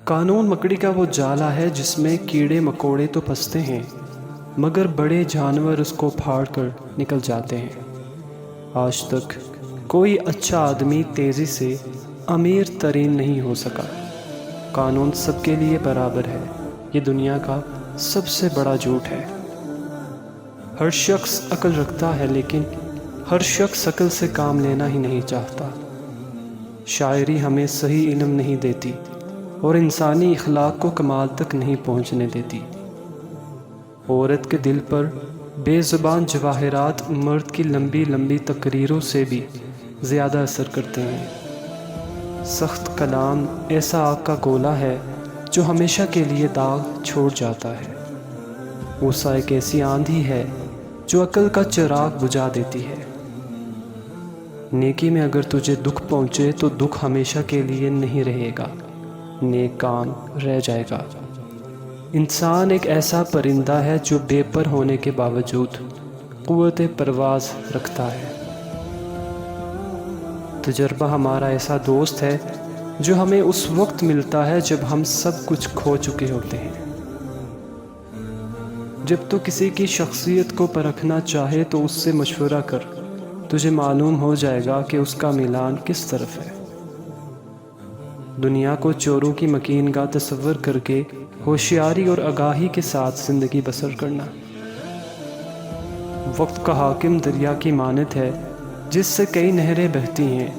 قانون مکڑی کا وہ جالا ہے جس میں کیڑے مکوڑے تو پھنستے ہیں مگر بڑے جانور اس کو پھاڑ کر نکل جاتے ہیں۔ آج تک کوئی اچھا آدمی تیزی سے امیر ترین نہیں ہو سکا۔ قانون سب کے لیے برابر ہے، یہ دنیا کا سب سے بڑا جھوٹ ہے۔ ہر شخص عقل رکھتا ہے لیکن ہر شخص عقل سے کام لینا ہی نہیں چاہتا۔ شاعری ہمیں صحیح علم نہیں دیتی اور انسانی اخلاق کو کمال تک نہیں پہنچنے دیتی۔ عورت کے دل پر بے زبان جواہرات مرد کی لمبی لمبی تقریروں سے بھی زیادہ اثر کرتے ہیں۔ سخت کلام ایسا آگ کا گولا ہے جو ہمیشہ کے لیے داغ چھوڑ جاتا ہے۔ غصہ ایک ایسی آندھی ہے جو عقل کا چراغ بجھا دیتی ہے۔ نیکی میں اگر تجھے دکھ پہنچے تو دکھ ہمیشہ کے لیے نہیں رہے گا، نیک کام رہ جائے گا۔ انسان ایک ایسا پرندہ ہے جو بے پر ہونے کے باوجود قوت پرواز رکھتا ہے۔ تجربہ ہمارا ایسا دوست ہے جو ہمیں اس وقت ملتا ہے جب ہم سب کچھ کھو چکے ہوتے ہیں۔ جب تو کسی کی شخصیت کو پرکھنا چاہے تو اس سے مشورہ کر، تجھے معلوم ہو جائے گا کہ اس کا میلان کس طرف ہے۔ دنیا کو چوروں کی مکین کا تصور کر کے ہوشیاری اور آگاہی کے ساتھ زندگی بسر کرنا۔ وقت کا حاکم دریا کی مانند ہے جس سے کئی نہریں بہتی ہیں۔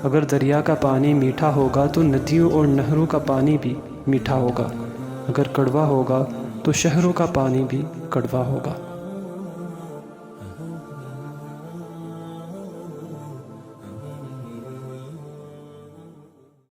اگر دریا کا پانی میٹھا ہوگا تو ندیوں اور نہروں کا پانی بھی میٹھا ہوگا، اگر کڑوا ہوگا تو شہروں کا پانی بھی کڑوا ہوگا۔